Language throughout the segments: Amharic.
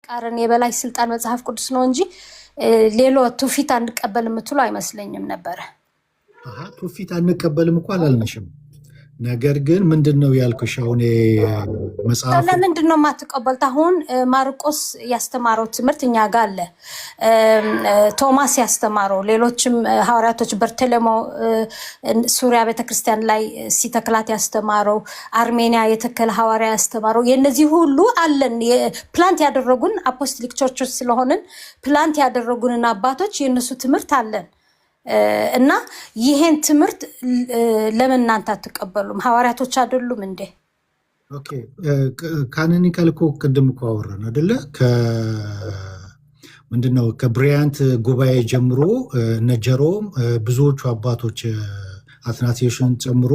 ቃርን የበላይ ስልጣን መጽሐፍ ቅዱስ ነው እንጂ ሌሎ ትውፊት አንቀበል የምትሉ አይመስለኝም ነበር። ትውፊት አንቀበልም እኮ አላልነሽም። ነገር ግን ምንድነው ያልኩሽ? አሁን መጽሐፍ ለምንድነው የማትቀበሉት? አሁን ማርቆስ ያስተማረው ትምህርት እኛ ጋር አለ። ቶማስ ያስተማረው፣ ሌሎችም ሐዋርያቶች በርተሎሜ ሱሪያ ቤተክርስቲያን ላይ ሲተክላት ያስተማረው፣ አርሜኒያ የተከለ ሐዋርያ ያስተማረው፣ የነዚህ ሁሉ አለን። ፕላንት ያደረጉን አፖስቶሊክ ቸርቾች ስለሆንን ፕላንት ያደረጉንን አባቶች የነሱ ትምህርት አለን። እና ይሄን ትምህርት ለምን እናንተ አትቀበሉም? ሐዋርያቶች አይደሉም እንዴ? ኦኬ ካኖኒካል እኮ ቅድም እኮ አወራን አይደለ? ምንድነው ከብሪያንት ጉባኤ ጀምሮ እነ ጀሮም ብዙዎቹ አባቶች አትናቴሽን ጨምሮ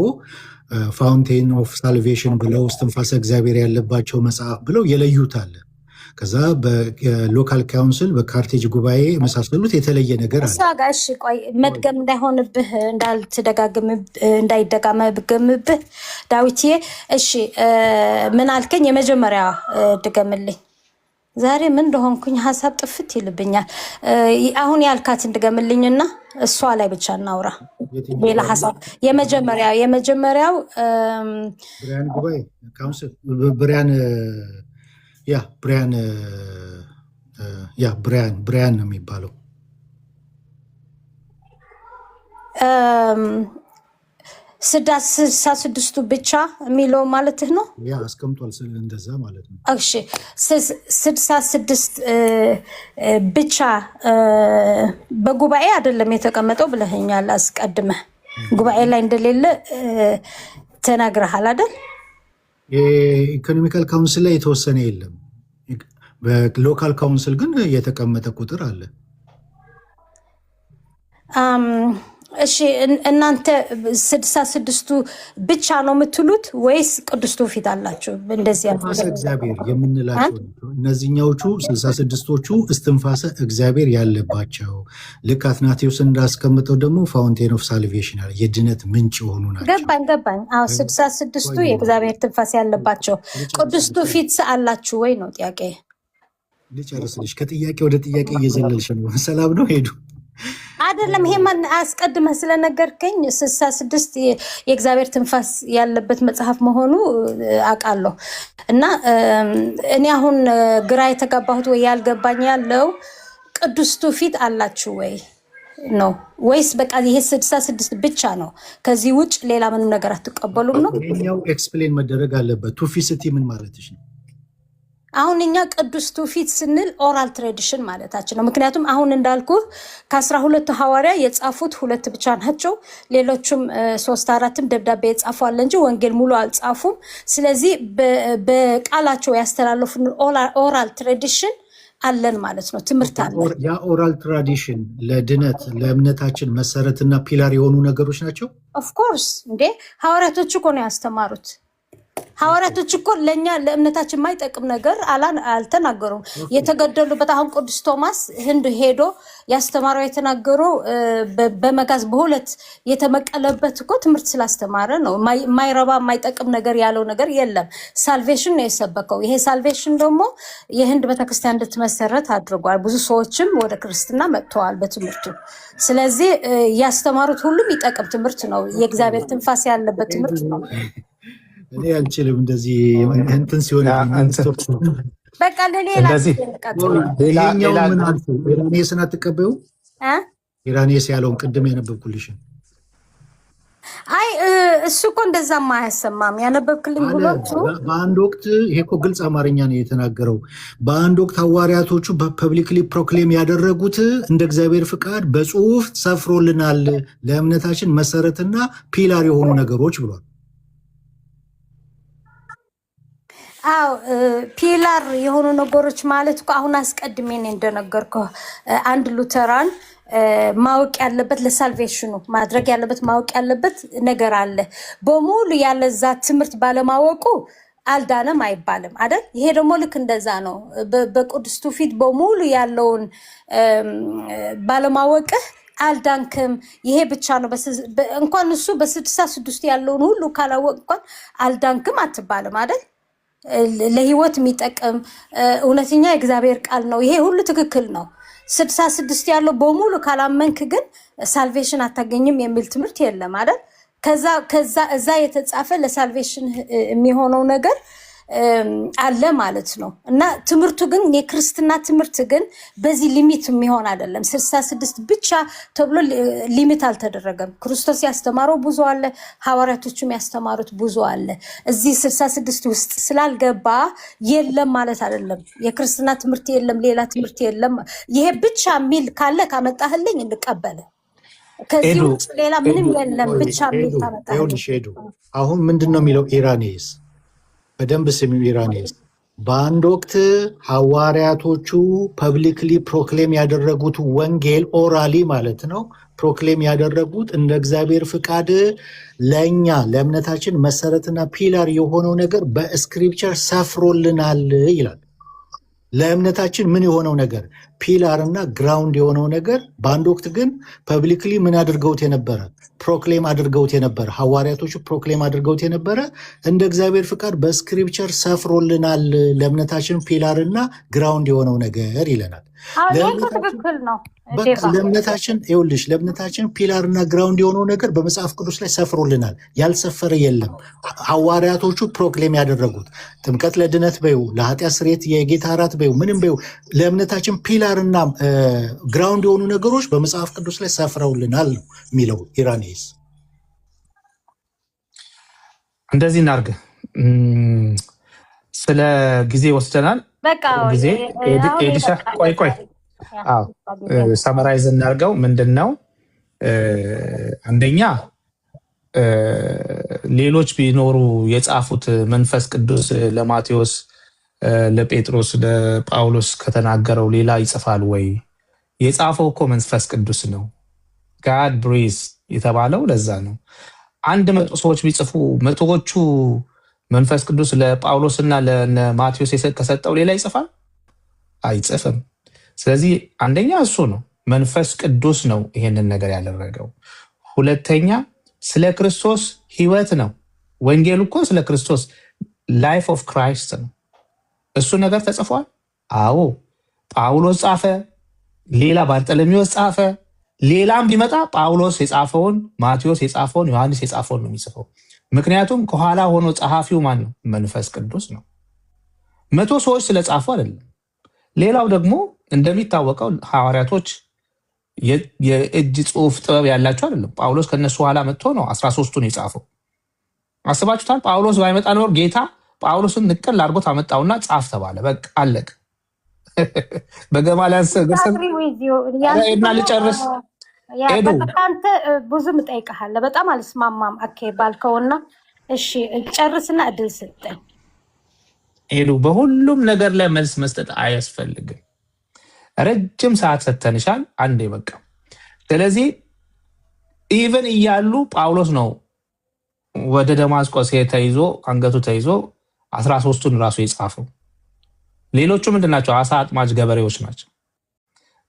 ፋውንቴን ኦፍ ሳልቬሽን ብለው እስትንፋሰ እግዚአብሔር ያለባቸው መጽሐፍ ብለው የለዩታል። ከዛ በሎካል ካውንስል በካርቴጅ ጉባኤ የመሳሰሉት የተለየ ነገር አለ። እሺ ቆይ መድገም እንዳይሆንብህ እንዳይደጋመብህ ዳዊትዬ፣ እሺ ምን አልከኝ? የመጀመሪያ ድገምልኝ። ዛሬ ምን እንደሆንኩኝ ሀሳብ ጥፍት ይልብኛል። አሁን ያልካትን ድገምልኝና እሷ ላይ ብቻ እናውራ። ሌላ ሀሳብ የመጀመሪያው ብሪያን ጉባኤ ካውንስል ብሪያን ብሪያን ነው የሚባለው። ስልሳ ስድስቱ ብቻ የሚለው ማለትህ ነው? አስቀምጧል እንደዛ ማለት ነው። እሺ 66 ብቻ በጉባኤ አይደለም የተቀመጠው ብለኸኛል አስቀድመህ። ጉባኤ ላይ እንደሌለ ተናግረሃል አይደል? የኢኮኖሚካል ካውንስል ላይ የተወሰነ የለም። በሎካል ካውንስል ግን የተቀመጠ ቁጥር አለ። እሺ እናንተ 66ቱ ብቻ ነው የምትሉት ወይስ ቅዱስ ትውፊት አላችሁ? እንደዚህ እስትንፋሰ እግዚአብሔር የምንላቸው እነዚህኛዎቹ 66ቶቹ እስትንፋሰ እግዚአብሔር ያለባቸው፣ ልክ አትናቴዎስ እንዳስቀምጠው ደግሞ ፋውንቴን ኦፍ ሳልቬሽን የድነት ምንጭ የሆኑ ናቸው። ገባኝ። አዎ 66ቱ የእግዚአብሔር ትንፋስ ያለባቸው። ቅዱስ ትውፊት አላችሁ ወይ ነው ጥያቄ። ልጨርስልሽ። ከጥያቄ ወደ ጥያቄ እየዘለልሽ ነው። ሰላም ነው ሄዱ አይደለም። ይሄ ማን አስቀድመህ ስለነገርከኝ 66 የእግዚአብሔር ትንፋስ ያለበት መጽሐፍ መሆኑ አውቃለሁ። እና እኔ አሁን ግራ የተጋባሁት ወይ ያልገባኝ ያለው ቅዱስ ትውፊት አላችሁ ወይ ነው ወይስ በቃ ይሄ 66 ብቻ ነው? ከዚህ ውጭ ሌላ ምንም ነገር አትቀበሉም ነው? ይሄኛው ኤክስፕሌን መደረግ አለበት። ትውፊት ስትይ ምን ማለትሽ ነው? አሁን እኛ ቅዱስ ትውፊት ስንል ኦራል ትራዲሽን ማለታችን ነው። ምክንያቱም አሁን እንዳልኩ ከ12 ሐዋርያ የጻፉት 2 ብቻ ናቸው። ሌሎቹም 3-4 ደብዳቤ የጻፉ አለ እንጂ ወንጌል ሙሉ አልጻፉም። ስለዚህ በቃላቸው ያስተላለፉን ኦራል ትራዲሽን አለን ማለት ነው። ትምህርት አለ። ያ ኦራል ትራዲሽን ለድነት ለእምነታችን መሰረትና ፒላር የሆኑ ነገሮች ናቸው። ኦፍኮርስ እንዴ ሐዋርያቶች እኮ ነው ያስተማሩት። ሐዋርያቶች እኮ ለኛ ለእምነታችን የማይጠቅም ነገር አልተናገሩም። የተገደሉበት አሁን ቅዱስ ቶማስ ህንድ ሄዶ ያስተማረው የተናገረው በመጋዝ በሁለት የተመቀለበት እኮ ትምህርት ስላስተማረ ነው። የማይረባ የማይጠቅም ነገር ያለው ነገር የለም። ሳልቬሽን ነው የሰበከው። ይሄ ሳልቬሽን ደግሞ የህንድ ቤተክርስቲያን እንድትመሰረት አድርጓል። ብዙ ሰዎችም ወደ ክርስትና መጥተዋል በትምህርቱ። ስለዚህ ያስተማሩት ሁሉም ይጠቅም ትምህርት ነው። የእግዚአብሔር ትንፋስ ያለበት ትምህርት ነው። እኔ አልችልም እንደዚህ እንትን ሲሆን በቃ ኢራኔስን አትቀበዩ። ኢራኔስ ያለውን ቅድም ያነበብኩልሽን አይ እሱ እኮ እንደዛም አያሰማም። ያነበብክልኝ ሁለቱ በአንድ ወቅት ይሄ እኮ ግልጽ አማርኛ ነው የተናገረው። በአንድ ወቅት ሐዋርያቶቹ በፐብሊክሊ ፕሮክሌም ያደረጉት እንደ እግዚአብሔር ፍቃድ በጽሁፍ ሰፍሮልናል፣ ለእምነታችን መሰረትና ፒላር የሆኑ ነገሮች ብሏል። አዎ ፒላር የሆኑ ነገሮች ማለት እኮ አሁን አስቀድሜ ነው እንደነገርኩህ። አንድ ሉተራን ማወቅ ያለበት ለሳልቬሽኑ ማድረግ ያለበት ማወቅ ያለበት ነገር አለ። በሙሉ ያለዛ ትምህርት ባለማወቁ አልዳነም አይባልም አይደል? ይሄ ደግሞ ልክ እንደዛ ነው። በቅዱስ ትውፊት በሙሉ ያለውን ባለማወቅህ አልዳንክም። ይሄ ብቻ ነው እንኳን እሱ በ66 ያለውን ሁሉ ካላወቅ እንኳን አልዳንክም አትባልም አይደል? ለህይወት የሚጠቅም እውነተኛ የእግዚአብሔር ቃል ነው። ይሄ ሁሉ ትክክል ነው። 66 ያለው በሙሉ ካላመንክ ግን ሳልቬሽን አታገኝም የሚል ትምህርት የለም አይደል? ከዛ እዛ የተጻፈ ለሳልቬሽን የሚሆነው ነገር አለ ማለት ነው። እና ትምህርቱ ግን የክርስትና ትምህርት ግን በዚህ ሊሚት የሚሆን አይደለም። 66 ብቻ ተብሎ ሊሚት አልተደረገም። ክርስቶስ ያስተማረው ብዙ አለ፣ ሐዋርያቶቹም ያስተማሩት ብዙ አለ። እዚህ 66 ውስጥ ስላልገባ የለም ማለት አይደለም። የክርስትና ትምህርት የለም፣ ሌላ ትምህርት የለም። ይሄ ብቻ የሚል ካለ ካመጣህልኝ እንቀበለ። ከዚህ ውጭ ሌላ ምንም የለም ብቻ የሚል ታመጣህልኝ። አሁን ምንድነው የሚለው ኢራኔስ? በደንብ ስሚው ኢራኔስ። በአንድ ወቅት ሐዋርያቶቹ ፐብሊክሊ ፕሮክሌም ያደረጉት ወንጌል ኦራሊ ማለት ነው ፕሮክሌም ያደረጉት እንደ እግዚአብሔር ፍቃድ ለእኛ ለእምነታችን መሰረትና ፒላር የሆነው ነገር በስክሪፕቸር ሰፍሮልናል ይላል። ለእምነታችን ምን የሆነው ነገር ፒላር እና ግራውንድ የሆነው ነገር በአንድ ወቅት ግን ፐብሊክሊ ምን አድርገውት የነበረ ፕሮክሌም አድርገውት የነበረ ሐዋርያቶቹ ፕሮክሌም አድርገውት የነበረ እንደ እግዚአብሔር ፍቃድ በስክሪፕቸር ሰፍሮልናል ለእምነታችን ፒላር እና ግራውንድ የሆነው ነገር ይለናል። ለእምነታችን ይኸውልሽ ለእምነታችን ፒላር እና ግራውንድ የሆነው ነገር በመጽሐፍ ቅዱስ ላይ ሰፍሮልናል። ያልሰፈረ የለም። ሐዋርያቶቹ ፕሮክሌም ያደረጉት ጥምቀት ለድነት በይው፣ ለኃጢአት ስርየት የጌታ እራት በይው፣ ምንም በይው ለእምነታችን ፒላር እና ግራውንድ የሆኑ ነገሮች በመጽሐፍ ቅዱስ ላይ ሰፍረውልናል ነው የሚለው ኢራኔስ። እንደዚህ እናርግ። ስለ ጊዜ ወስደናል። ጊዜ ኤዲሻ ቆይ ሰመራይዝ እናርገው። ምንድን ነው አንደኛ ሌሎች ቢኖሩ የጻፉት መንፈስ ቅዱስ ለማቴዎስ፣ ለጴጥሮስ፣ ለጳውሎስ ከተናገረው ሌላ ይጽፋል ወይ? የጻፈው እኮ መንፈስ ቅዱስ ነው። ጋድ ብሪዝ የተባለው ለዛ ነው። 100 ሰዎች ቢጽፉ መቶዎቹ መንፈስ ቅዱስ ለጳውሎስና ለማቴዎስ ከሰጠው ሌላ ይጽፋል? አይጽፍም። ስለዚህ አንደኛ እሱ ነው፣ መንፈስ ቅዱስ ነው ይሄንን ነገር ያደረገው። ሁለተኛ ስለ ክርስቶስ ህይወት ነው። ወንጌሉ እኮ ስለ ክርስቶስ ላይፍ ኦፍ ክራይስት ነው። እሱ ነገር ተጽፏል። አዎ ጳውሎስ ጻፈ፣ ሌላ ባርጠለሚዎስ ጻፈ። ሌላም ቢመጣ ጳውሎስ የጻፈውን፣ ማቴዎስ የጻፈውን፣ ዮሐንስ የጻፈውን ነው የሚጽፈው። ምክንያቱም ከኋላ ሆኖ ጸሐፊው ማን ነው? መንፈስ ቅዱስ ነው። 100 ሰዎች ስለጻፉ አይደለም። ሌላው ደግሞ እንደሚታወቀው ሐዋርያቶች የእጅ ጽሑፍ ጥበብ ያላቸው አይደለም። ጳውሎስ ከነሱ ኋላ መጥቶ ነው 13ቱን የጻፈው። አስባችሁታል? ጳውሎስ ባይመጣ ኖር ጌታ ጳውሎስን ንቅል አድርጎት አመጣውና ጻፍ ተባለ። በቃ አለቅ። በገማልያል እና ልጨርስ አንተ ብዙም እጠይቅሃለሁ። በጣም አልስማማም ባልከውና እሺ ጨርስና እድል ስጠኝ። ሄዱ በሁሉም ነገር ላይ መልስ መስጠት አያስፈልግም። ረጅም ሰዓት ሰተንሻል። አንዴ በቃ። ስለዚህ ኢቨን እያሉ ጳውሎስ ነው ወደ ደማስቆስ ተይዞ አንገቱ ተይዞ 13ቱን ራሱ የጻፈው። ሌሎቹ ምንድን ናቸው? አሳ አጥማጅ ገበሬዎች ናቸው።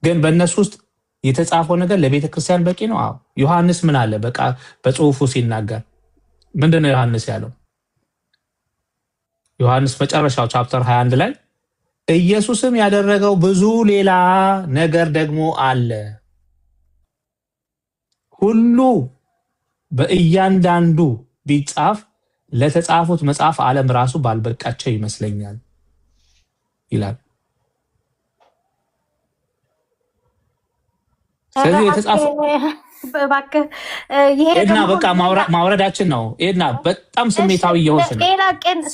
ግን በእነሱ ውስጥ የተጻፈው ነገር ለቤተ ክርስቲያን በቂ ነው። አዎ ዮሐንስ ምን አለ? በቃ በጽሁፉ ሲናገር ምንድን ነው ዮሐንስ ያለው? ዮሐንስ መጨረሻው ቻፕተር 21 ላይ ኢየሱስም ያደረገው ብዙ ሌላ ነገር ደግሞ አለ፣ ሁሉ በእያንዳንዱ ቢጻፍ ለተጻፉት መጽሐፍ ዓለም ራሱ ባልበቃቸው ይመስለኛል ይላል። ስለዚህ የተጻፈው ኤድና በቃ ማውረዳችን ነው። ኤድና በጣም ስሜታዊ እየሆንሽ ነው።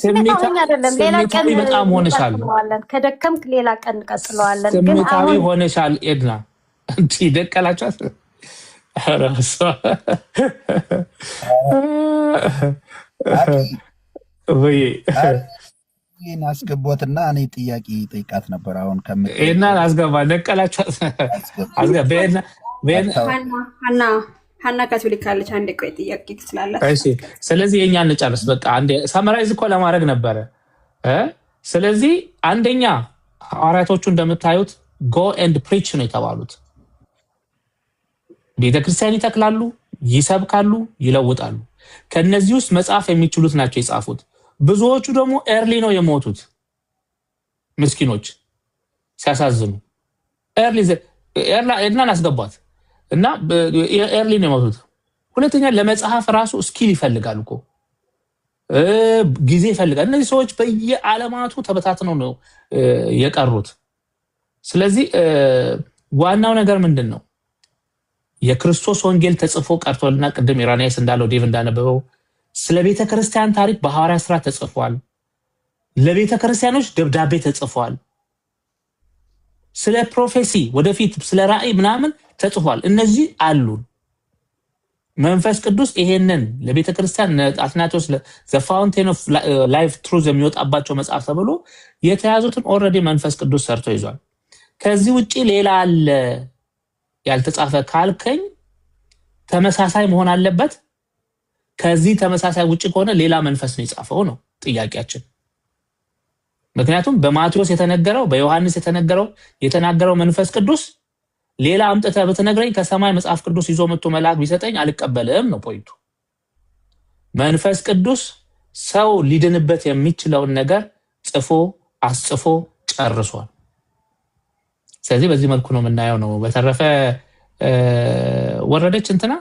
ስሜታዊ በጣም ሆነሻል። ከደከምክ ሌላ ቀን እንቀጥለዋለን። ስሜታዊ ሆነሻል ኤድና። እንዲ ደቀላችኋት ወይ ይህን አስገቦትና እኔ ጥያቄ ጠይቃት ነበር። አሁን ኤድና አስገባ ደቀላችኋት። ሀና ካቶሊክ ካለች አንድ ቆይ ጥያቄ ትችላለች። ስለዚህ የኛ እንጨርስ በቃ። አንዴ ሰመራይዝ እኮ ለማድረግ ነበረ። ስለዚህ አንደኛ ሐዋርያቶቹ እንደምታዩት ጎ ኤንድ ፕሪች ነው የተባሉት። ቤተክርስቲያን ይተክላሉ፣ ይሰብካሉ፣ ይለውጣሉ። ከነዚህ ውስጥ መጽሐፍ የሚችሉት ናቸው የጻፉት። ብዙዎቹ ደግሞ ኤርሊ ነው የሞቱት ምስኪኖች ሲያሳዝኑ ኤርላን አስገባት እና ኤርሊ ነው የሞቱት። ሁለተኛ ለመጽሐፍ ራሱ ስኪል ይፈልጋል እኮ ጊዜ ይፈልጋል። እነዚህ ሰዎች በየዓለማቱ ተበታትነው ነው የቀሩት። ስለዚህ ዋናው ነገር ምንድን ነው? የክርስቶስ ወንጌል ተጽፎ ቀርቶልና ቅድም ኢራኒያስ እንዳለው ዴቭ እንዳነበበው ስለ ቤተ ክርስቲያን ታሪክ በሐዋርያ ሥራ ተጽፏል። ለቤተ ክርስቲያኖች ደብዳቤ ተጽፏል። ስለ ፕሮፌሲ ወደፊት ስለ ራእይ ምናምን ተጽፏል። እነዚህ አሉ። መንፈስ ቅዱስ ይሄንን ለቤተ ክርስቲያን አትናቴዎስ ዘ ፋውንቴን ኦፍ ላይፍ ትሩዝ የሚወጣባቸው መጽሐፍ ተብሎ የተያዙትን ኦልሬዲ መንፈስ ቅዱስ ሰርቶ ይዟል። ከዚህ ውጪ ሌላ አለ ያልተጻፈ ካልከኝ ተመሳሳይ መሆን አለበት። ከዚህ ተመሳሳይ ውጪ ከሆነ ሌላ መንፈስ ነው የጻፈው ነው ጥያቄያችን። ምክንያቱም በማቴዎስ የተነገረው በዮሐንስ የተናገረው መንፈስ ቅዱስ ሌላ አምጥተህ ብትነግረኝ ከሰማይ መጽሐፍ ቅዱስ ይዞ መጥቶ መልአክ ቢሰጠኝ አልቀበልም ነው ፖይንቱ። መንፈስ ቅዱስ ሰው ሊድንበት የሚችለውን ነገር ጽፎ አስጽፎ ጨርሷል። ስለዚህ በዚህ መልኩ ነው የምናየው ነው። በተረፈ ወረደች እንትና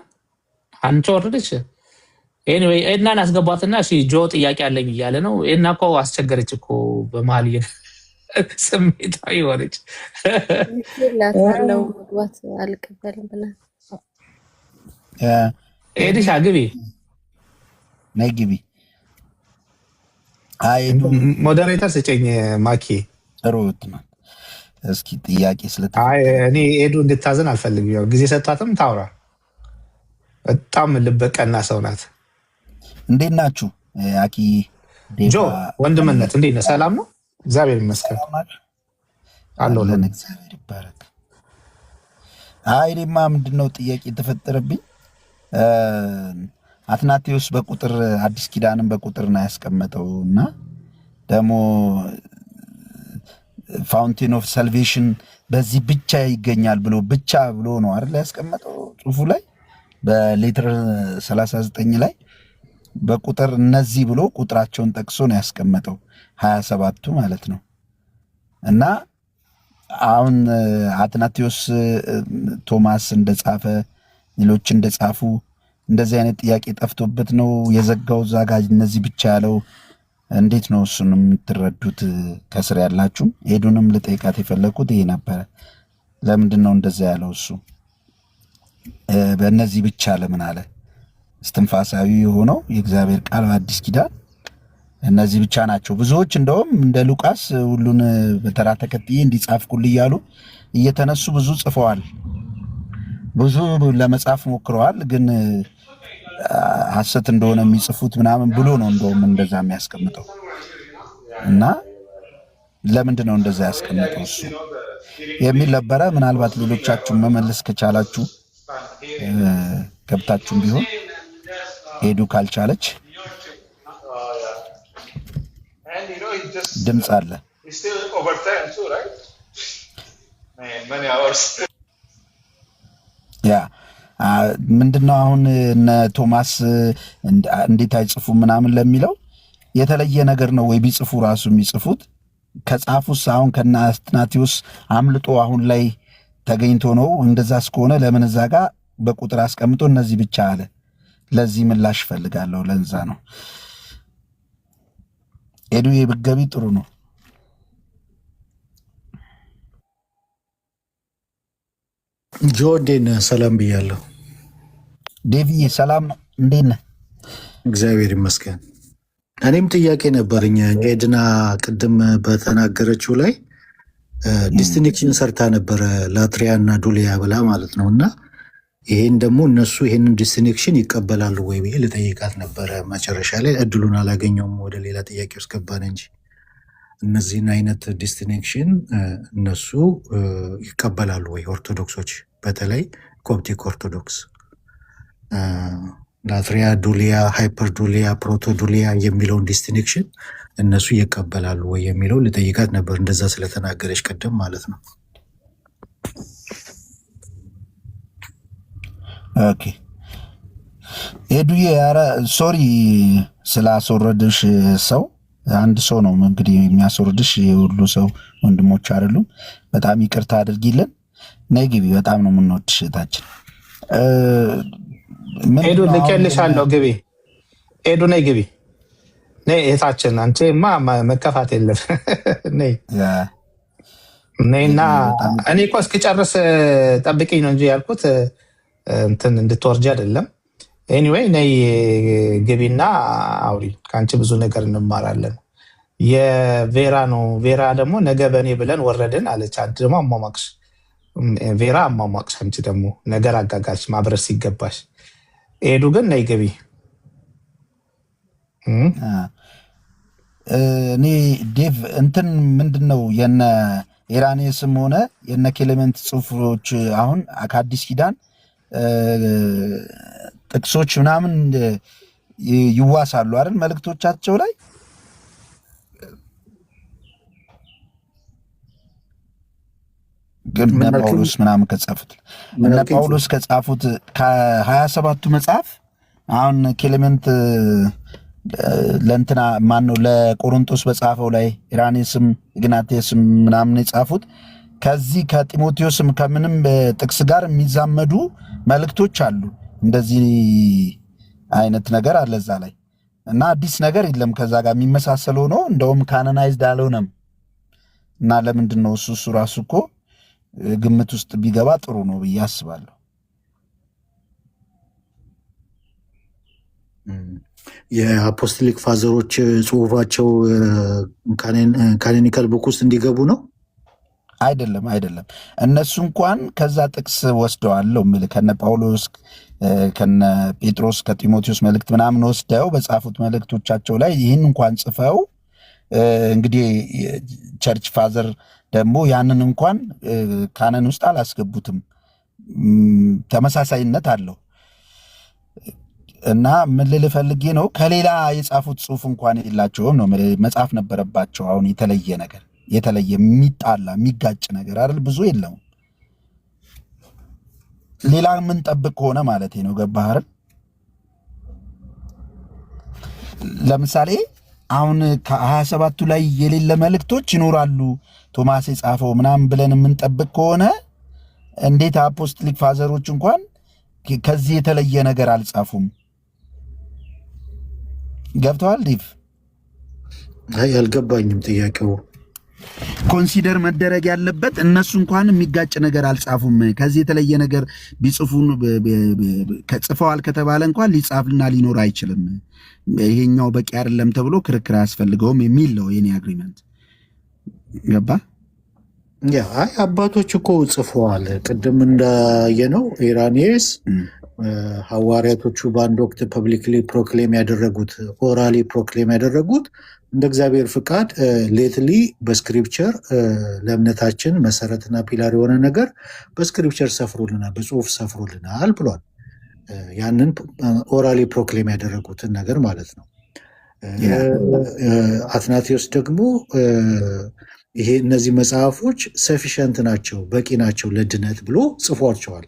አንቺ ወረደች። ኤኒዌይ ኤድናን አስገቧትና እሺ ጆ ጥያቄ አለኝ እያለ ነው። ኤድና እኮ አስቸገረች እኮ በመሀል ስሜታዊ ሆነች። ላታለው መግባት አልቀበልም ብላ ኤድሻ ግቢ ነይ ግቢ። ሞዴሬተር ስጨኝ ማኪ ሩት ነው። እስኪ ጥያቄ እኔ ኤዱ እንድታዘን አልፈልግም። ያው ጊዜ ሰጣትም ታውራ። በጣም ልበቀና ሰው ናት። እንዴት ናችሁ? አኪ ጆ ወንድምነት እንዴት ነህ? ሰላም ነው? እግዚአብሔር ይመስገን አለሁልን። እግዚአብሔር ይባረክ። እኔማ ምንድነው ጥያቄ የተፈጠረብኝ አትናቴዎስ በቁጥር አዲስ ኪዳንን በቁጥር ነው ያስቀመጠው እና ደግሞ ፋውንቴን ኦፍ ሳልቬሽን በዚህ ብቻ ይገኛል ብቻ ብሎ ነው አይደል ያስቀመጠው ጽሑፉ ላይ በሌተር 39 ላይ በቁጥር እነዚህ ብሎ ቁጥራቸውን ጠቅሶ ነው ያስቀመጠው 27ቱ ማለት ነው። እና አሁን አትናቴዎስ ቶማስ እንደጻፈ ሌሎች እንደጻፉ እንደዚህ አይነት ጥያቄ ጠፍቶበት ነው የዘጋው ዛጋጅ እነዚህ ብቻ ያለው እንዴት ነው እሱን የምትረዱት? ከስር ያላችሁ ሄዱንም ልጠይቃት የፈለኩት ይሄ ነበረ። ለምንድን ነው እንደዛ ያለው እሱ? በእነዚህ ብቻ ለምን አለ? እስትንፋሳዊ የሆነው የእግዚአብሔር ቃል በአዲስ ኪዳን እነዚህ ብቻ ናቸው። ብዙዎች እንደውም እንደ ሉቃስ ሁሉን በተራ ተከትዬ እንዲጻፍኩል እያሉ እየተነሱ ብዙ ጽፈዋል፣ ብዙ ለመጻፍ ሞክረዋል። ግን ሐሰት እንደሆነ የሚጽፉት ምናምን ብሎ ነው እንደውም እንደዛ የሚያስቀምጠው። እና ለምንድን ነው እንደዛ ያስቀምጠው እሱ የሚል ነበረ። ምናልባት ሌሎቻችሁን መመለስ ከቻላችሁ ገብታችሁም ቢሆን ሄዱ ካልቻለች ድምፅ አለ። ያ ምንድነው አሁን እነ ቶማስ እንዴት አይጽፉ ምናምን ለሚለው የተለየ ነገር ነው ወይ? ቢጽፉ ራሱ የሚጽፉት ከጻፉስ አሁን ከነ አትናቴዎስ አምልጦ አሁን ላይ ተገኝቶ ነው? እንደዛ እስከሆነ ለምን እዛ ጋር በቁጥር አስቀምጦ እነዚህ ብቻ አለ? ለዚህ ምላሽ ፈልጋለሁ። ለዛ ነው ሄዱ የብገቢ ጥሩ ነው። ጆ እንዴት ነህ? ሰላም ብያለሁ። ዴቪዬ ሰላም ነው፣ እንዴት ነህ? እግዚአብሔር ይመስገን። እኔም ጥያቄ ነበረኝ። ኤድና ቅድም በተናገረችው ላይ ዲስቲንክሽን ሰርታ ነበረ ላትሪያ እና ዱሊያ ብላ ማለት ነው። እና ይሄን ደግሞ እነሱ ይሄንን ዲስቲንክሽን ይቀበላሉ ወይ ብዬ ልጠይቃት ነበረ። መጨረሻ ላይ እድሉን አላገኘውም፣ ወደ ሌላ ጥያቄ ውስጥ ገባን እንጂ እነዚህን አይነት ዲስቲንክሽን እነሱ ይቀበላሉ ወይ? ኦርቶዶክሶች በተለይ ኮፕቲክ ኦርቶዶክስ ላትሪያ ዱሊያ፣ ሃይፐር ዱሊያ፣ ፕሮቶ ዱሊያ የሚለውን ዲስቲንክሽን እነሱ ይቀበላሉ ወይ የሚለው ልጠይቃት ነበር። እንደዛ ስለተናገረች ቀደም ማለት ነው። ኦኬ ኤዱዬ ኧረ ሶሪ ስላስወረድሽ ሰው አንድ ሰው ነው እንግዲህ የሚያስወርድሽ የሁሉ ሰው ወንድሞች አይደሉም። በጣም ይቅርታ አድርጊልን። ነይ ግቢ። በጣም ነው የምንወድሽ እህታችን። ኤዱ ልኬልሻለሁ። ግቢ ኤዱ ነይ ግቢ ነይ እህታችን። አንቺማ መከፋት የለም ነይ ነይና እኔ እኮ እስክጨርስ ጠብቂኝ ነው እንጂ ያልኩት እንትን እንድትወርጂ አይደለም። ኤኒዌይ ነይ ግቢና አውሪ። ከአንቺ ብዙ ነገር እንማራለን። የቬራ ነው። ቬራ ደግሞ ነገ በእኔ ብለን ወረድን አለች። አንቺ ደግሞ አሟሟቅሽ። ቬራ አሟሟቅሽ። አንቺ ደግሞ ነገር አጋጋች ማብረር ሲገባሽ። ኤዱ ግን ነይ ግቢ። እኔ ዴቭ እንትን ምንድን ነው የነ ኢራኔስም ሆነ የነ ክሌመንት ጽሑፎች አሁን ከአዲስ ኪዳን ጥቅሶች ምናምን ይዋሳሉ አይደል? መልእክቶቻቸው ላይ ግን ጳውሎስ ምናምን ከጻፉት እነ ጳውሎስ ከጻፉት ከ27ቱ መጽሐፍ አሁን ክሌመንት ለእንትና ማነው ለቆሮንቶስ በጻፈው ላይ ኢራኔስም ኢግናቴስም ምናምን የጻፉት ከዚህ ከጢሞቴዎስም ከምንም ጥቅስ ጋር የሚዛመዱ መልእክቶች አሉ። እንደዚህ አይነት ነገር አለ እዛ ላይ እና አዲስ ነገር የለም ከዛ ጋር የሚመሳሰለው ነው። እንደውም ካናናይዝድ አልሆነም እና ለምንድን ነው እሱ ራሱ እኮ ግምት ውስጥ ቢገባ ጥሩ ነው ብዬ አስባለሁ። የአፖስቶሊክ ፋዘሮች ጽሁፋቸው ካኖኒካል ቡክ ውስጥ እንዲገቡ ነው? አይደለም። እነሱ እንኳን ከዛ ጥቅስ ወስደዋል ምል ከነ ጳውሎስ ከነ ጴጥሮስ ከጢሞቴዎስ መልእክት ምናምን ወስደው በጻፉት መልእክቶቻቸው ላይ ይህን እንኳን ጽፈው እንግዲህ ቸርች ፋዘር ደግሞ ያንን እንኳን ካነን ውስጥ አላስገቡትም። ተመሳሳይነት አለው እና ምን ልል ፈልጌ ነው ከሌላ የጻፉት ጽሁፍ እንኳን የላቸውም ነው መጻፍ ነበረባቸው። አሁን የተለየ የሚጣላ የሚጋጭ ነገር አይደል ብዙ የለውም። ሌላ ምን ጠብቅ ከሆነ ማለት ነው። ገባህ አይደል? ለምሳሌ አሁን ከ27ቱ ላይ የሌለ መልእክቶች ይኖራሉ ቶማስ የጻፈው ምናምን ብለን የምንጠብቅ ከሆነ እንዴት አፖስቶሊክ ፋዘሮች እንኳን ከዚህ የተለየ ነገር አልጻፉም? ገብተዋል ዲቭ? አልገባኝም ጥያቄው። ኮንሲደር መደረግ ያለበት እነሱ እንኳን የሚጋጭ ነገር አልጻፉም። ከዚህ የተለየ ነገር ቢጽፉን ጽፈዋል ከተባለ እንኳን ሊጻፍና ሊኖር አይችልም። ይሄኛው በቂ አይደለም ተብሎ ክርክር አያስፈልገውም የሚል ነው የኔ አግሪመንት። ገባ? አይ አባቶች እኮ ጽፈዋል። ቅድም እንዳየነው ኢራኔስ ሐዋርያቶቹ በአንድ ወቅት ፐብሊክሊ ፕሮክሌም ያደረጉት ኦራሊ ፕሮክሌም ያደረጉት እንደ እግዚአብሔር ፍቃድ ሌትሊ በስክሪፕቸር ለእምነታችን መሰረትና ፒላር የሆነ ነገር በስክሪፕቸር ሰፍሮልናል፣ በጽሁፍ ሰፍሮልናል ብሏል። ያንን ኦራሊ ፕሮክሌም ያደረጉትን ነገር ማለት ነው። አትናቴዎስ ደግሞ ይሄ እነዚህ መጽሐፎች ሰፊሸንት ናቸው፣ በቂ ናቸው ለድነት ብሎ ጽፏቸዋል።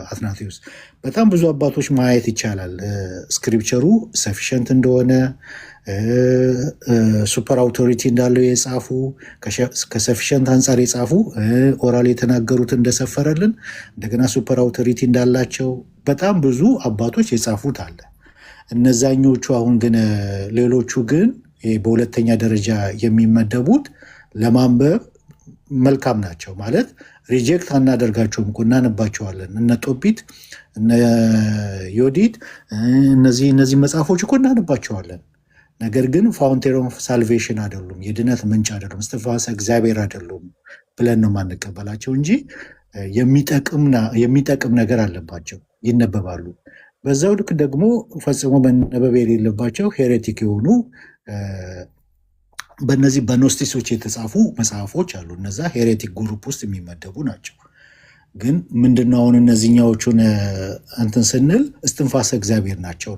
አትናቴዎስ በጣም ብዙ አባቶች ማየት ይቻላል ስክሪፕቸሩ ሰፊሸንት እንደሆነ ሱፐር አውቶሪቲ እንዳለው የጻፉ ከሰፊሸንት አንጻር የጻፉ ኦራል የተናገሩት እንደሰፈረልን እንደገና ሱፐር አውቶሪቲ እንዳላቸው በጣም ብዙ አባቶች የጻፉት አለ። እነዛኞቹ አሁን ግን ሌሎቹ ግን በሁለተኛ ደረጃ የሚመደቡት ለማንበብ መልካም ናቸው ማለት ሪጀክት አናደርጋቸውም እኮ እናነባቸዋለን። እነ ጦቢት እነ ዮዲት እነዚህ መጽሐፎች እኮ እናነባቸዋለን። ነገር ግን ፋውንቴን ኦፍ ሳልቬሽን አይደሉም፣ የድነት ምንጭ አይደሉም፣ እስትንፋሰ እግዚአብሔር አይደሉም ብለን ነው የማንቀበላቸው እንጂ የሚጠቅም ነገር አለባቸው፣ ይነበባሉ። በዛው ልክ ደግሞ ፈጽሞ መነበብ የሌለባቸው ሄሬቲክ የሆኑ በእነዚህ በኖስቲሶች የተጻፉ መጽሐፎች አሉ። እነዛ ሄሬቲክ ግሩፕ ውስጥ የሚመደቡ ናቸው። ግን ምንድነው አሁን እነዚህኛዎቹን እንትን ስንል እስትንፋሰ እግዚአብሔር ናቸው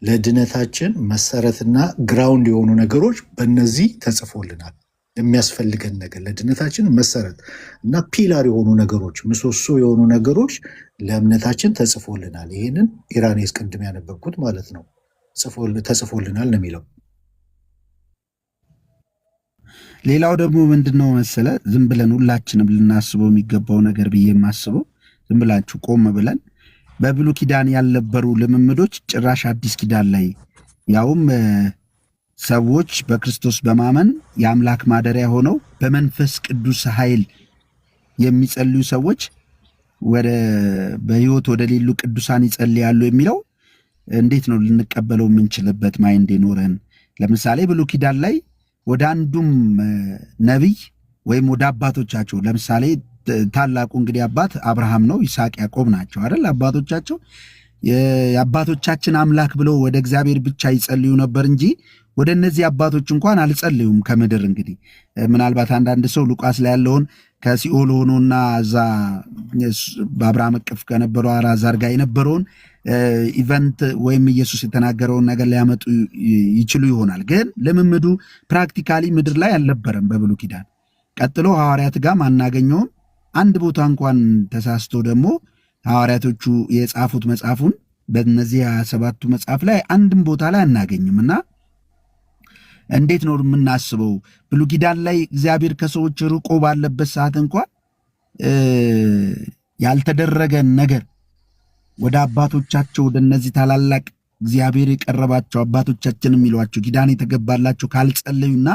ለድነታችን መሰረትና ግራውንድ የሆኑ ነገሮች በእነዚህ ተጽፎልናል። የሚያስፈልገን ነገር ለድነታችን መሰረት እና ፒላር የሆኑ ነገሮች ምሰሶ የሆኑ ነገሮች ለእምነታችን ተጽፎልናል። ይህንን ኢራኔስ ቅድም ያነበብኩት ማለት ነው ተጽፎልናል ነው የሚለው። ሌላው ደግሞ ምንድነው መሰለ ዝም ብለን ሁላችንም ልናስበው የሚገባው ነገር ብዬ የማስበው ዝም ብላችሁ ቆም ብለን በብሉይ ኪዳን ያልነበሩ ልምምዶች ጭራሽ አዲስ ኪዳን ላይ ያውም ሰዎች በክርስቶስ በማመን የአምላክ ማደሪያ ሆነው በመንፈስ ቅዱስ ኃይል የሚጸልዩ ሰዎች በሕይወት ወደ ሌሉ ቅዱሳን ይጸልያሉ የሚለው እንዴት ነው ልንቀበለው የምንችልበት ማይንድ ይኖረን? ለምሳሌ ብሉይ ኪዳን ላይ ወደ አንዱም ነቢይ ወይም ወደ አባቶቻቸው ለምሳሌ ታላቁ እንግዲህ አባት አብርሃም ነው፣ ይስሐቅ፣ ያዕቆብ ናቸው አይደል? አባቶቻቸው የአባቶቻችን አምላክ ብለው ወደ እግዚአብሔር ብቻ ይጸልዩ ነበር እንጂ ወደ እነዚህ አባቶች እንኳን አልጸልዩም ከምድር። እንግዲህ ምናልባት አንዳንድ ሰው ሉቃስ ላይ ያለውን ከሲኦል ሆኖና እዛ በአብርሃም እቅፍ ከነበረው አልዓዛር ጋር የነበረውን ኢቨንት ወይም ኢየሱስ የተናገረውን ነገር ሊያመጡ ይችሉ ይሆናል። ግን ልምምዱ ፕራክቲካሊ ምድር ላይ አልነበረም በብሉይ ኪዳን። ቀጥሎ ሐዋርያት ጋር አናገኘውም። አንድ ቦታ እንኳን ተሳስቶ ደግሞ ሐዋርያቶቹ የጻፉት መጽሐፉን በእነዚህ 27ቱ መጽሐፍ ላይ አንድም ቦታ ላይ አናገኝም። እና እንዴት ነው የምናስበው? ብሉይ ኪዳን ላይ እግዚአብሔር ከሰዎች ርቆ ባለበት ሰዓት እንኳን ያልተደረገ ነገር ወደ አባቶቻቸው ወደ እነዚህ ታላላቅ እግዚአብሔር የቀረባቸው አባቶቻችን የሚሏቸው ኪዳን የተገባላቸው ካልጸለዩና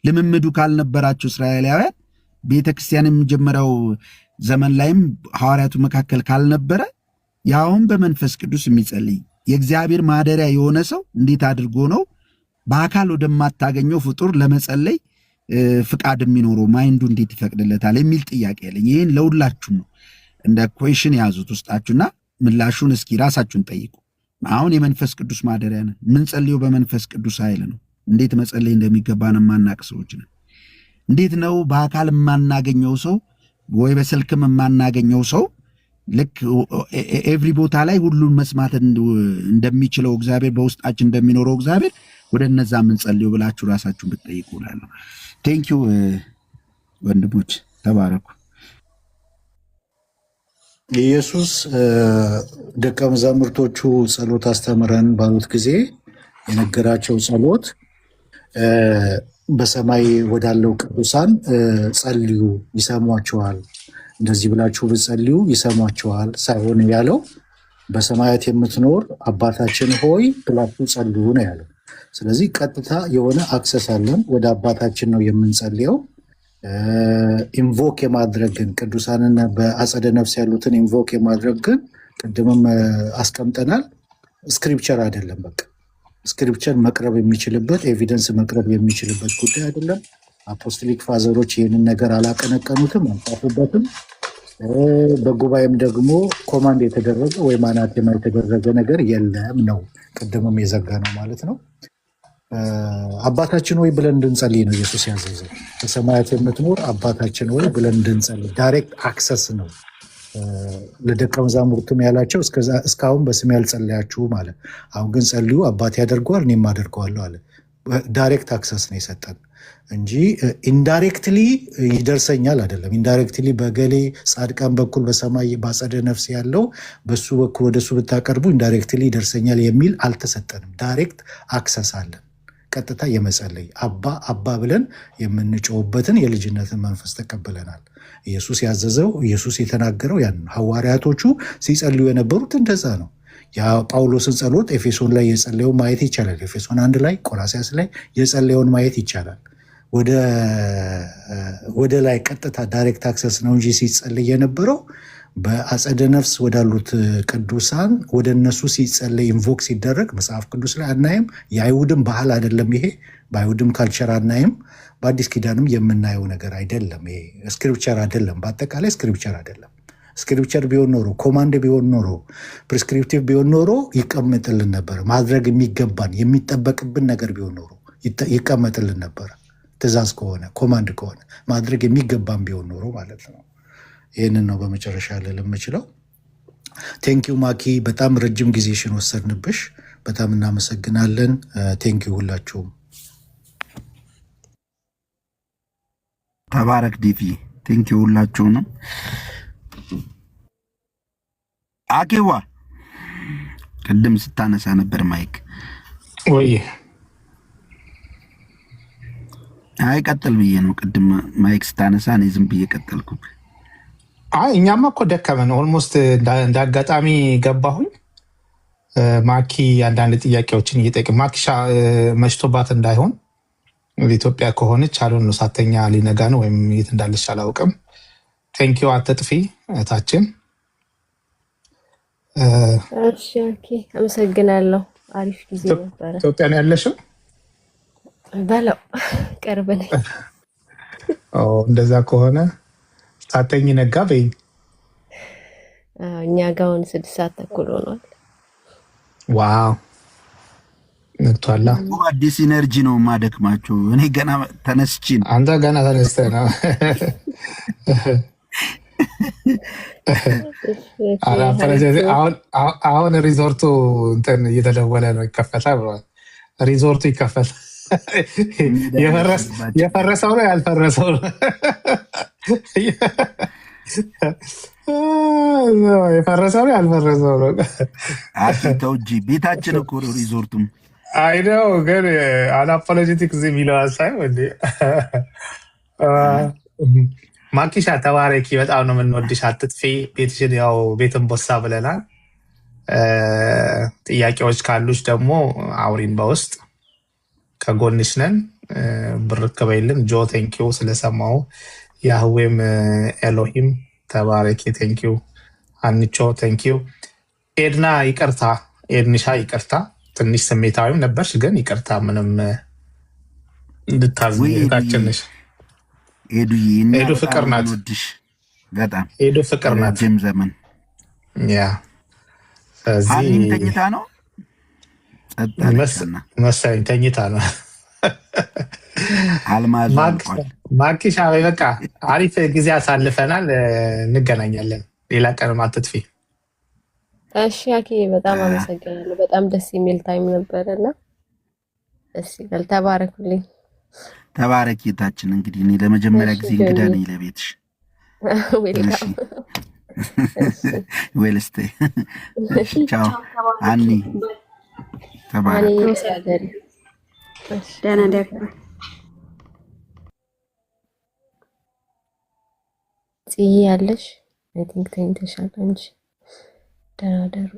ልምምዱ ካልነበራቸው እስራኤላውያን ቤተ ክርስቲያን የሚጀመሪያው ዘመን ላይም ሐዋርያቱ መካከል ካልነበረ ያውም በመንፈስ ቅዱስ የሚጸልይ የእግዚአብሔር ማደሪያ የሆነ ሰው እንዴት አድርጎ ነው በአካል ወደማታገኘው ፍጡር ለመጸለይ ፍቃድ የሚኖረው? ማይንዱ እንዴት ይፈቅድለታል የሚል ጥያቄ ያለኝ። ይህን ለሁላችሁ ነው እንደ ኩዌሽን ያዙት ውስጣችሁና ምላሹን እስኪ ራሳችሁን ጠይቁ። አሁን የመንፈስ ቅዱስ ማደሪያ ነን። የምንጸልየው በመንፈስ ቅዱስ ኃይል ነው። እንዴት መጸለይ እንደሚገባን የማናቅ ሰዎች ነን። እንዴት ነው በአካል የማናገኘው ሰው ወይ በስልክም የማናገኘው ሰው ልክ ኤቭሪ ቦታ ላይ ሁሉን መስማት እንደሚችለው እግዚአብሔር በውስጣችን እንደሚኖረው እግዚአብሔር ወደ እነዛ የምንጸልየው ብላችሁ ራሳችሁን ብትጠይቁ እላለሁ። ቴንኪው ወንድሞች፣ ተባረኩ። ኢየሱስ ደቀ መዛሙርቶቹ ጸሎት አስተምረን ባሉት ጊዜ የነገራቸው ጸሎት በሰማይ ወዳለው ቅዱሳን ጸልዩ ይሰሟቸዋል፣ እንደዚህ ብላችሁ ብትጸልዩ ይሰሟቸዋል ሳይሆን ያለው በሰማያት የምትኖር አባታችን ሆይ ብላችሁ ጸልዩ ነው ያለው። ስለዚህ ቀጥታ የሆነ አክሰስ አለን፣ ወደ አባታችን ነው የምንጸልየው። ኢንቮክ የማድረግ ግን ቅዱሳንን በአጸደ ነፍስ ያሉትን ኢንቮክ የማድረግ ግን ቅድምም አስቀምጠናል፣ ስክሪፕቸር አይደለም። በቃ ስክሪፕቸር መቅረብ የሚችልበት ኤቪደንስ መቅረብ የሚችልበት ጉዳይ አይደለም። አፖስቶሊክ ፋዘሮች ይህንን ነገር አላቀነቀኑትም፣ አልጻፉበትም። በጉባኤም ደግሞ ኮማንድ የተደረገ ወይም አናቴማ የተደረገ ነገር የለም ነው ቅድምም የዘጋ ነው ማለት ነው። አባታችን ወይ ብለን እንድንጸልይ ነው ኢየሱስ ያዘዘው። በሰማያት የምትኖር አባታችን ወይ ብለን እንድንጸልይ ዳይሬክት አክሰስ ነው ለደቀ መዛሙርቱም ያላቸው። እስካሁን በስሜ ያልጸለያችሁም አለ፣ አሁን ግን ጸልዩ አባቴ ያደርገዋል እኔም አደርገዋለሁ አለ። ዳይሬክት አክሰስ ነው የሰጠን እንጂ ኢንዳይሬክትሊ ይደርሰኛል አይደለም። ኢንዳይሬክትሊ በገሌ ጻድቃን በኩል በሰማይ ባጸደ ነፍስ ያለው በሱ በኩል ወደሱ ብታቀርቡ ኢንዳይሬክትሊ ይደርሰኛል የሚል አልተሰጠንም። ዳይሬክት አክሰስ አለን። ቀጥታ የመጸለይ አባ ብለን የምንጮውበትን የልጅነትን መንፈስ ተቀብለናል። ኢየሱስ ያዘዘው ኢየሱስ የተናገረው ያን ሐዋርያቶቹ ሲጸልዩ የነበሩት እንደዛ ነው። የጳውሎስን ጸሎት ኤፌሶን ላይ የጸለየውን ማየት ይቻላል። ኤፌሶን 1 ላይ ቆላስይስ ላይ የጸለየውን ማየት ይቻላል። ወደ ላይ ቀጥታ ዳይሬክት አክሰስ ነው እንጂ ሲጸልይ የነበረው በአጸደ ነፍስ ወዳሉት ቅዱሳን ወደ እነሱ ሲጸለይ ኢንቮክ ሲደረግ መጽሐፍ ቅዱስ ላይ አናይም። የአይሁድም ባህል አይደለም ይሄ፣ በአይሁድም ካልቸር አናይም። በአዲስ ኪዳንም የምናየው ነገር አይደለም። ይሄ ስክሪፕቸር አይደለም። በአጠቃላይ ስክሪፕቸር አይደለም። ስክሪፕቸር ቢሆን ኖሮ ኮማንድ ቢሆን ኖሮ ፕሪስክሪፕቲቭ ቢሆን ኖሮ ይቀመጥልን ነበር። ማድረግ የሚገባን የሚጠበቅብን ነገር ቢሆን ኖሮ ይቀመጥልን ነበር። ትእዛዝ ከሆነ ኮማንድ ከሆነ ማድረግ የሚገባን ቢሆን ኖሮ ማለት ነው። ይህንን ነው በመጨረሻ ልል የምችለው። ቴንኪዩ ማኪ፣ በጣም ረጅም ጊዜሽን ወሰድንብሽ። በጣም እናመሰግናለን። ቴንኪዩ ሁላችሁም። ተባረክ ዲቪ። ቴንኪዩ ሁላችሁንም። አኬዋ ቅድም ስታነሳ ነበር ማይክ ወይ አይ ቀጥል ብዬ ነው ቅድም ማይክ ስታነሳ እኔ ዝም ብዬ ቀጠልኩ። አይ እኛማ እኮ ደከመን ኦልሞስት እንዳጋጣሚ ገባሁኝ። ማኪ አንዳንድ ጥያቄዎችን እየጠየቅ ማኪሻ መሽቶባት እንዳይሆን ኢትዮጵያ ከሆነች አልሆን ነው ሳተኛ ሊነጋ ነው ወይም የት እንዳለች አላውቅም። ቴንኪው አትጥፊ እህታችን። እሺ ኦኬ አመሰግናለሁ። አሪፍ ጊዜ ነበረ። ኢትዮጵያ ነው ያለሽው? በለው ቅርብ ነኝ። እንደዛ ከሆነ ሳተኝ ነጋ በይ። እኛ ጋር አሁን 6 ሰዓት ተኩል ሆኗል። ዋው ነግቷላ። አዲስ ኢነርጂ ነው ማደክማችሁ። እኔ ገና ተነስቼ ነው። አንተ ገና ተነስተህ ነው። አሁን ሪዞርቱ እንትን እየተደወለ ነው ይከፈታል ብሏል። ሪዞርቱ ይከፈታል። የፈረሰው ነው ያልፈረሰው ነው። የፈረሰው ነው ያልፈረሰው ነው። ተው እንጂ ቤታችን እኮ ነው ሪዞርቱም። አይ ነው ግን አናፖሎጂቲክስ የሚለው ሀሳብ እንዴ። ማኪሻ ተባረኪ፣ በጣም ነው የምንወድሽ። አትጥፊ። ቤትሽን ያው ቤትን ቦሳ ብለናል። ጥያቄዎች ካሉሽ ደግሞ አውሪን በውስጥ ከጎንሽ ነን። ብርክ በይልን። ጆ ቴንኪው ስለሰማው። ያህዌም ኤሎሂም ተባረኪ ቴንኪው። አንቾ ቴንኪው። ኤድና ይቅርታ፣ ኤድንሻ ይቅርታ። ትንሽ ስሜታዊም ነበርሽ ግን ይቅርታ። ምንም እንድታዝኝታችን ነሽ። ሄዱ ፍቅር ናት። በጣም ሄዱ ፍቅር ናት። ጅም ዘመን ያ ስለዚህ ተኝታ ነው መሰለኝ ተኝታ ነው። አልማዝ ማኪሻ በቃ አሪፍ ጊዜ አሳልፈናል። እንገናኛለን ሌላ ቀን። አትጥፊ። እሺ አኪ በጣም አመሰግናለሁ። በጣም ደስ የሚል ታይም ነበረና ደስ ይላል። ተባረኩልኝ። ተባረኪ ታችን። እንግዲህ እኔ ለመጀመሪያ ጊዜ እንግዳ ነኝ ለቤትሽ። ዌልካም ዌልስቴ። ቻው አኒ ተባረክ። ደህና ደሩ። ጽዬ ያለሽ አይ ቲንክ ተኝተሻል እንጂ ደህና ደሩ።